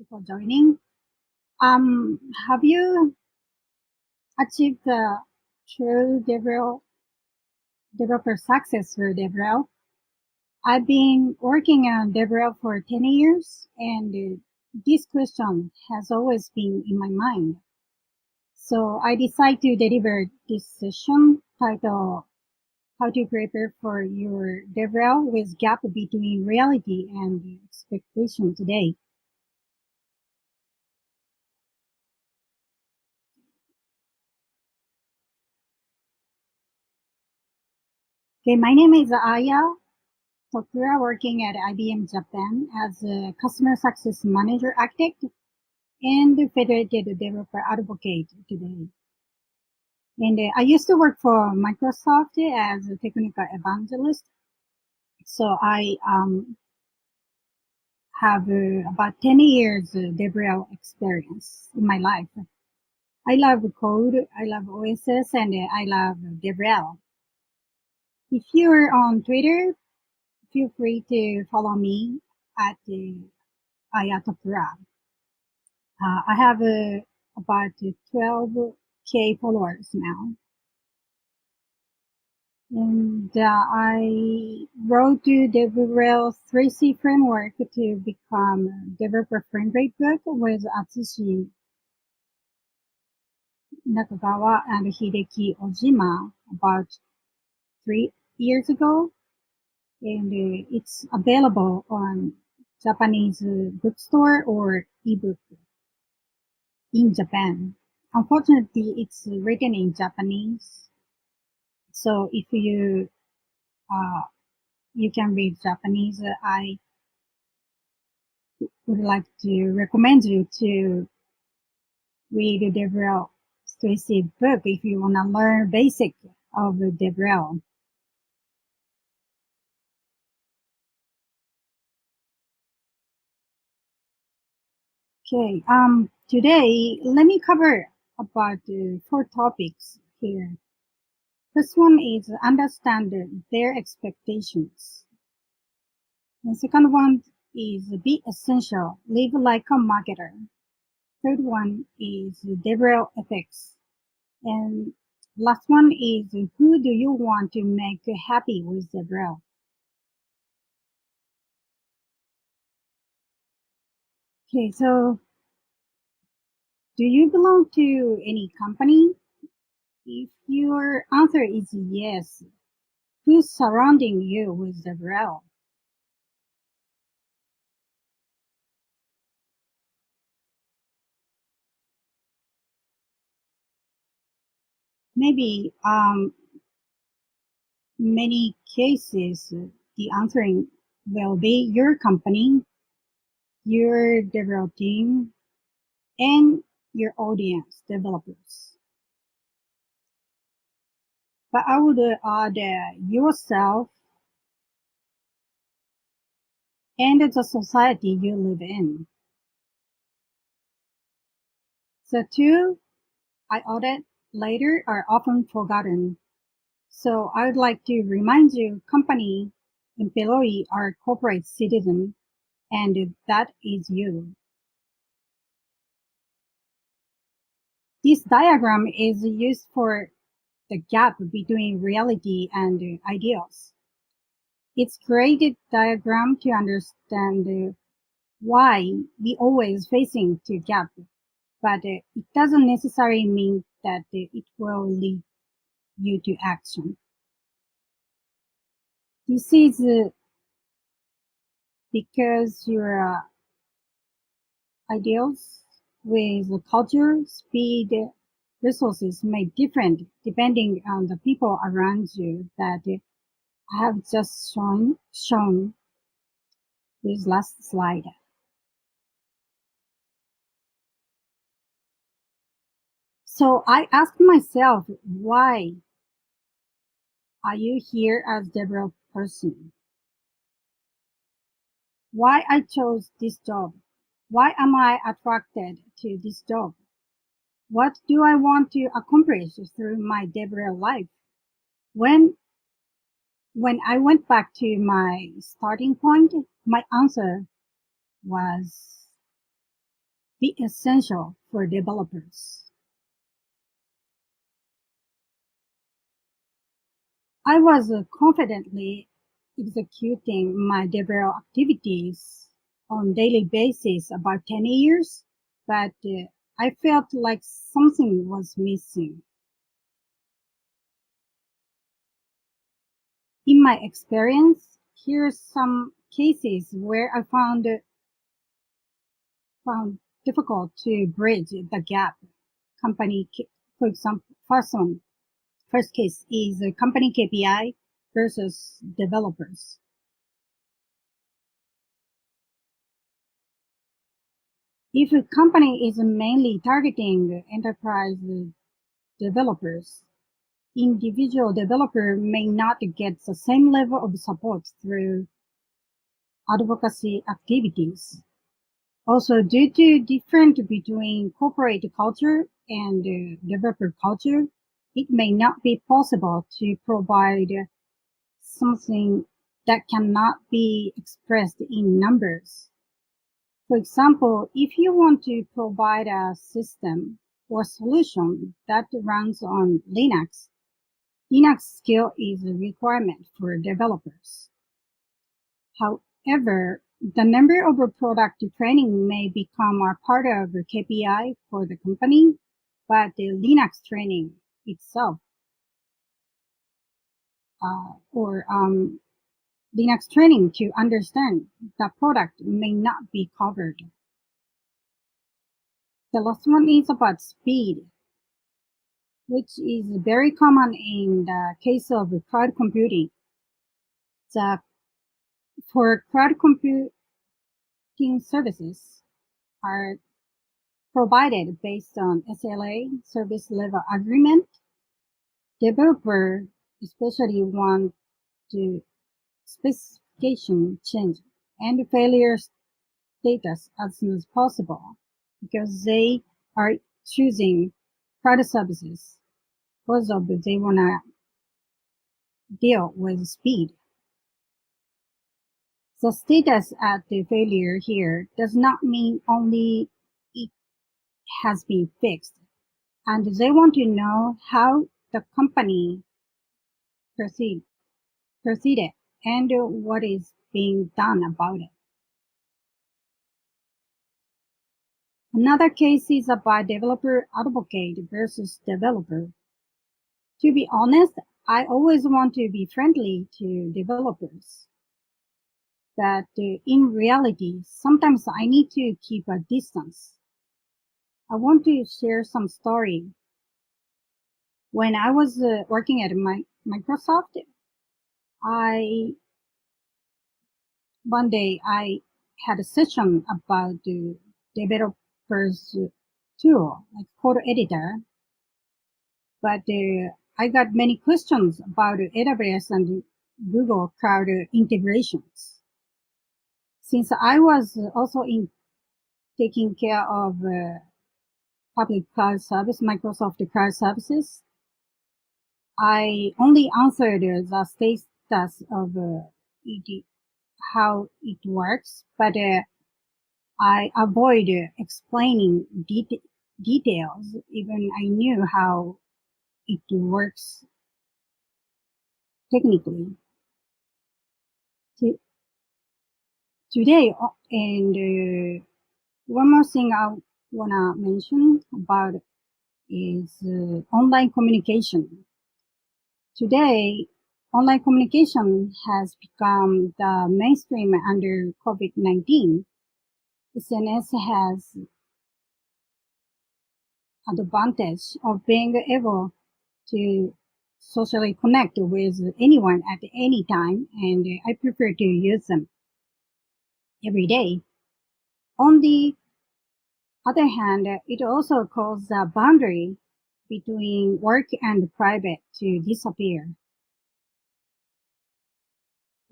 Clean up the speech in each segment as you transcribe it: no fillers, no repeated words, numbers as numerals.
you for joining. Have you achieved the true developer success through DevRel? I've been working on DevRel for 10 years, and this question has always been in my mind. So I decided to deliver this session titled How to Prepare for Your DevRel with Gap Between Reality and Expectation Today. Okay, my name is Aya Tokura, working at IBM Japan as a customer success manager architect and federated developer advocate today. And I used to work for Microsoft as a technical evangelist. So I have about 10 years DevRel experience in my life. I love code, I love OSS, and I love DevRel. If you're on Twitter, feel free to follow me at Aya Tokura. I have about 12K followers now. And I wrote the DevRel 3C framework to become a developer-friendly book with Atsushi Nakagawa and Hideki Ojima about 3 years ago. And it's available on Japanese bookstore or ebook in Japan. Unfortunately, it's written in Japanese. So if you can read Japanese, I would like to recommend you to read the DevRel 3C book if you want to learn basic of DevRel. Okay, today let me cover about 4 topics here. First one is understand their expectations. The second one is be essential, live like a marketer. Third one is DevRel ethics. And last one is who do you want to make happy with DevRel? Okay, so do you belong to any company? If your answer is yes, who's surrounding you with DevRel? Maybe many cases the answering will be your company, your DevRel team, and your audience developers. But I would add yourself and the society you live in. The two I added later are often forgotten. So I would like to remind you company employee are corporate citizen, and that is you. This diagram is used for the gap between reality and ideals. It's created diagram to understand why we always facing to gap, but it doesn't necessarily mean that it will lead you to action. This is because your ideals with culture, speed, resources may different depending on the people around you that I have just shown this last slide. So I asked myself, why are you here as DevRel person? Why I chose this job? Why am I attracted to this job? What do I want to accomplish through my DevRel life? When I went back to my starting point, my answer was be essential for developers. I was confidently executing my DevRel activities on daily basis about 10 years, but I felt like something was missing. In my experience, here's some cases where I found difficult to bridge the gap. For example, first case is company KPI versus developers. If a company is mainly targeting enterprise developers, individual developer may not get the same level of support through advocacy activities. Also, due to difference between corporate culture and developer culture, it may not be possible to provide something that cannot be expressed in numbers. For example, if you want to provide a system or solution that runs on Linux, Linux skill is a requirement for developers. However, the number of product training may become a part of the KPI for the company, but the Linux training itself or Linux training to understand the product may not be covered. The last one is about speed, which is very common in the case of cloud computing. For cloud computing services are provided based on SLA, service level agreement. Developer especially want to specification change and failure status as soon as possible because they are choosing cloud services because of they want to deal with speed. The status at the failure here does not mean only it has been fixed, and they want to know how the company proceeded and what is being done about it. Another case is about developer advocate versus developer. To be honest, I always want to be friendly to developers. But in reality, sometimes I need to keep a distance. I want to share some story. When I was working at Microsoft, one day I had a session about the developers tool, like code editor, but I got many questions about AWS and Google Cloud integrations. Since I was also taking care of public cloud service, Microsoft cloud services, I only answered the status of how it works, but I avoid explaining details, even I knew how it works technically. Today, and one more thing I wanna mention about is online communication. Today, online communication has become the mainstream under COVID-19. SNS has advantage of being able to socially connect with anyone at any time, and I prefer to use them every day. On the other hand, it also causes a boundary between work and private to disappear.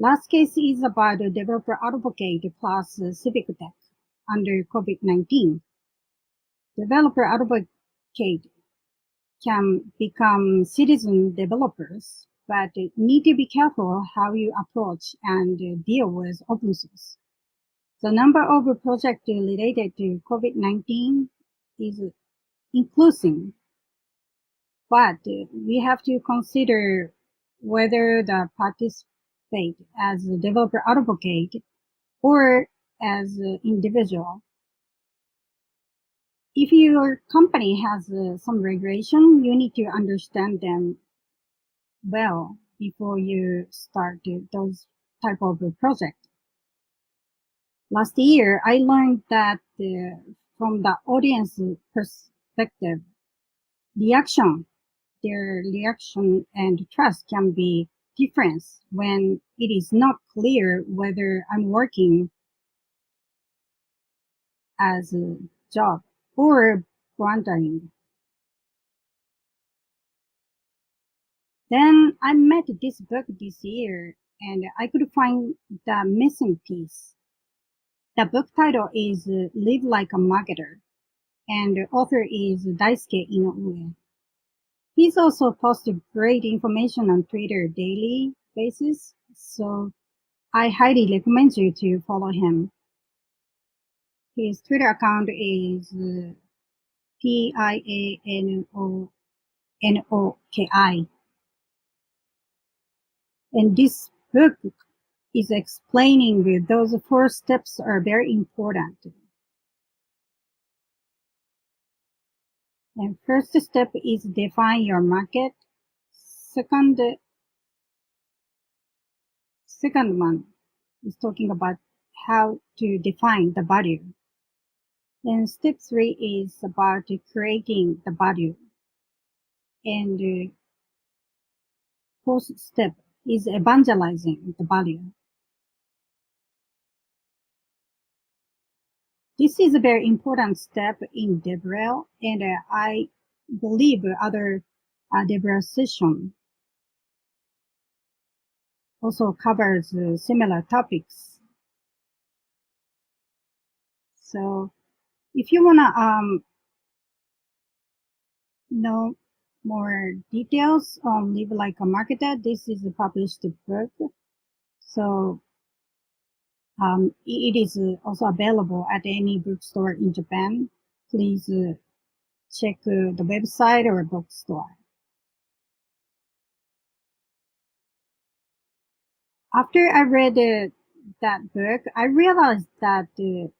Last case is about a developer advocate plus civic tech under COVID-19. Developer advocate can become citizen developers, but need to be careful how you approach and deal with open source. The number of projects related to COVID-19 is increasing, but we have to consider whether the participate as a developer advocate or as an individual. If your company has some regulation, you need to understand them well before you start those type of project. Last year, I learned that from the audience perspective, reaction, their reaction and trust can be different when it is not clear whether I'm working as a job or volunteering. Then I met this book this year and I could find the missing piece. The book title is Live Like a Marketer and the author is Daisuke Inoue. He's also posted great information on Twitter daily basis, so I highly recommend you to follow him. His Twitter account is PIANONOKI. And this book is explaining those 4 steps are very important. And first step is define your market. Second one is talking about how to define the value. And step 3 is about creating the value. And fourth step is evangelizing the value. This is a very important step in DevRel, and I believe other DevRel session also covers similar topics. So if you wanna know more details on Live Like a Marketer, this is a published book. So it is also available at any bookstore in Japan. Please check the website or bookstore. After I read that book, I realized that the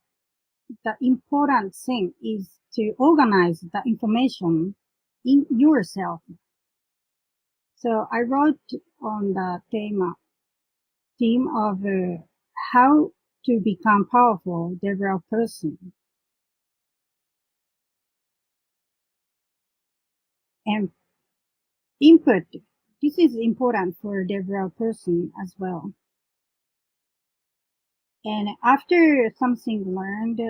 important thing is to organize the information in yourself. So I wrote on the theme of how to become powerful DevRel person. And input, this is important for DevRel person as well. And after something learned,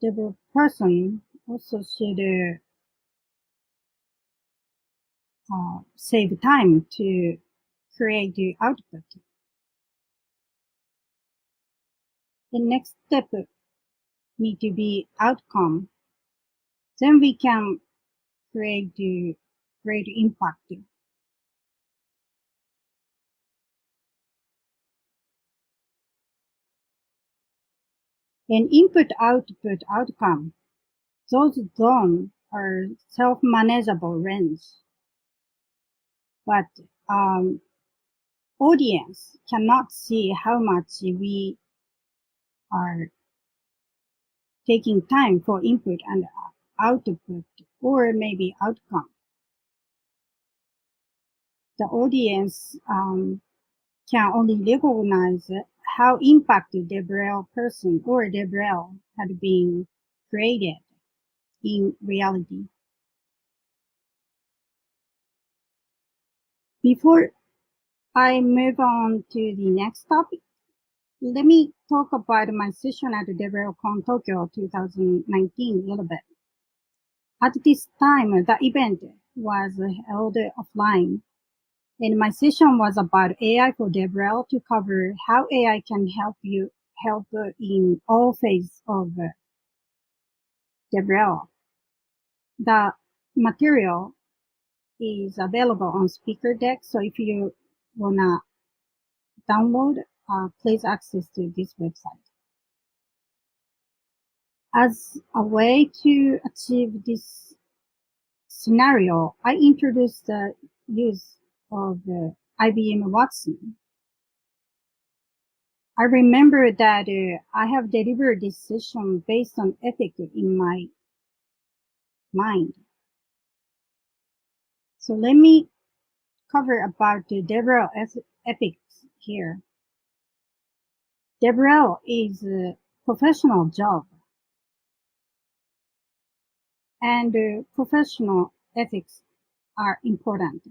DevRel person also should save time to create the output. The next step need to be outcome. Then we can create the great impact. And input, output, outcome. Those zones are self-manageable range. But audience cannot see how much we are taking time for input and output or maybe outcome. The audience can only recognize how impacted DevRel person or DevRel had been created in reality. Before I move on to the next topic, let me talk about my session at DevRelCon Tokyo 2019 a little bit. At this time, the event was held offline, and my session was about AI for DevRel to cover how AI can help in all phases of DevRel. The material is available on speaker deck, so if you wanna download, please access to this website. As a way to achieve this scenario, I introduced the use of IBM Watson. I remember that I have delivered this session based on ethic in my mind. So let me cover about the DevRel ethics here. DevRel is a professional job, and professional ethics are important.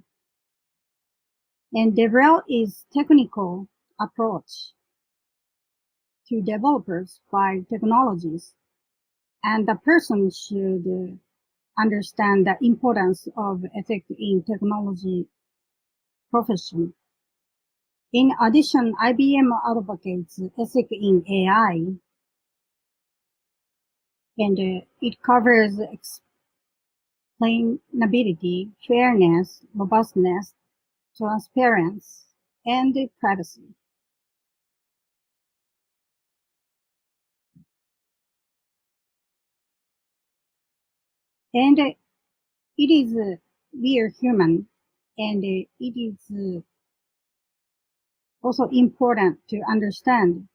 And DevRel is technical approach to developers by technologies, and the person should understand the importance of ethics in technology profession. In addition, IBM advocates ethics in AI, and it covers explainability, fairness, robustness, transparency, and privacy. And it is, we are human, and it is also important to understand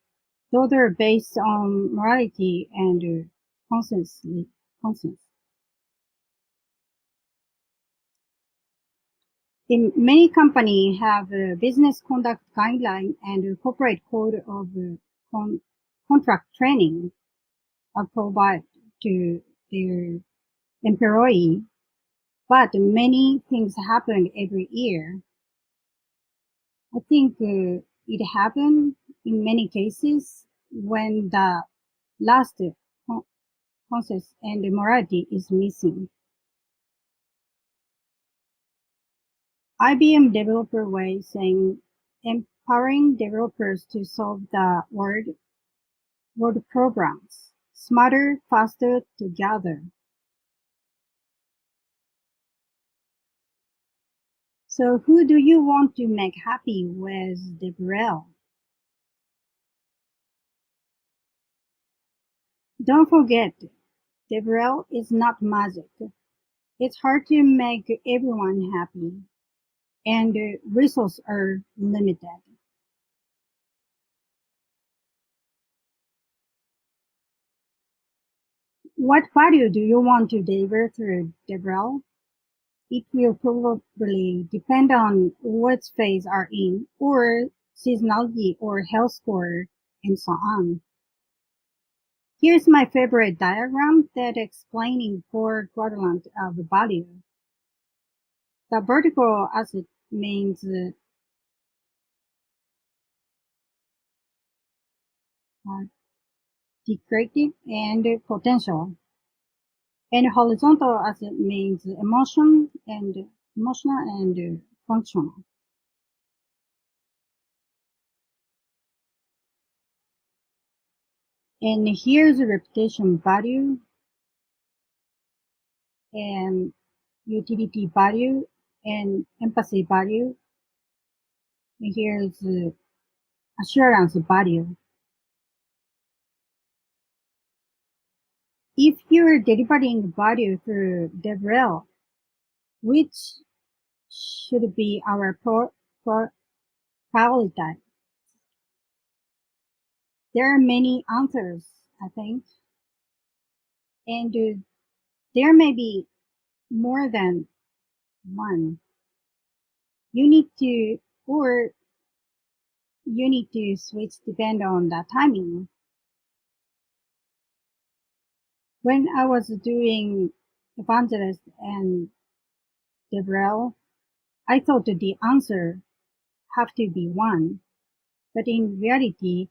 those are based on morality and conscience. In many companies have a business conduct guideline and a corporate code of contract training are provided to their employee, but many things happen every year. I think it happened in many cases when the last concept and morality is missing. IBM Developer Way saying empowering developers to solve the word programs smarter, faster, together. So who do you want to make happy with DevRel? Don't forget, DevRel is not magic. It's hard to make everyone happy, and resources are limited. What value do you want to deliver through DevRel? It will probably depend on what phase are in, or seasonality or health score, and so on. Here's my favorite diagram that explaining four quadrants of value. The vertical axis means decreative and potential, and horizontal axis means emotional and functional. And here's the reputation value and utility value and empathy value. And here's assurance value. If you're delivering value through DevRel, which should be our priority? There are many answers, I think, and there may be more than one. You need to, or you need to switch depend on the timing. When I was doing evangelist and DevRel, I thought that the answer have to be one, but in reality,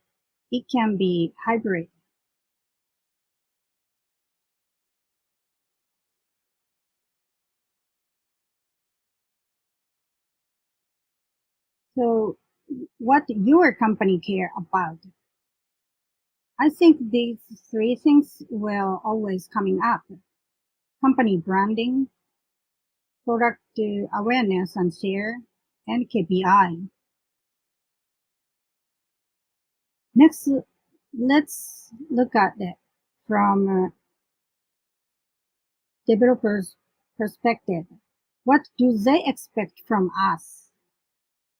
it can be hybrid. So what your company care about? I think these three things will always coming up. Company branding, product awareness and share, and KPI. Next, let's look at the from a developer's perspective. What do they expect from us?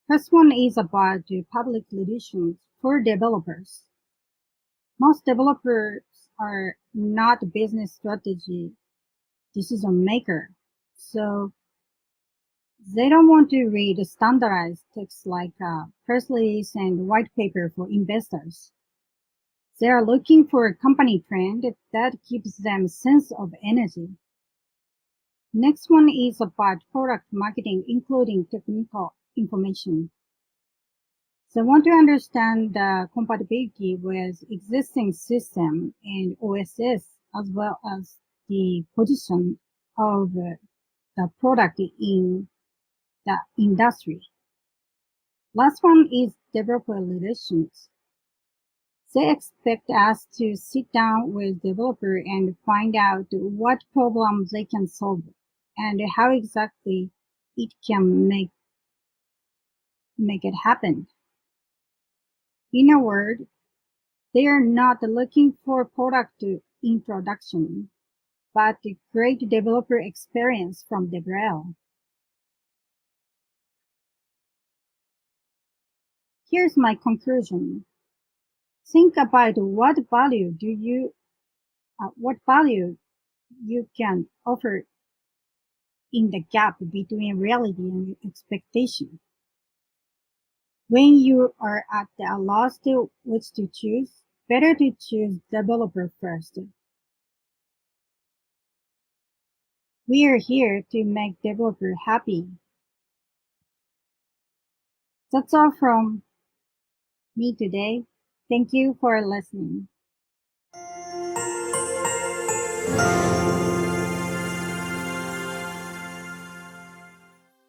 First one is about the public relations for developers. Most developers are not business strategy decision maker, so they don't want to read standardized text like a press release and white paper for investors. They are looking for a company trend that gives them a sense of energy. Next one is about product marketing, including technical information. They want to understand the compatibility with existing system and OSS, as well as the position of the product in the industry. Last one is developer relations. They expect us to sit down with developer and find out what problems they can solve and how exactly it can make it happen. In a word, they are not looking for product introduction, but a great developer experience from DevRel. Here's my conclusion. Think about what value you can offer in the gap between reality and expectation. When you are at a loss to which to choose, better to choose developer first. We are here to make developer happy. That's all from me today. Thank you for listening.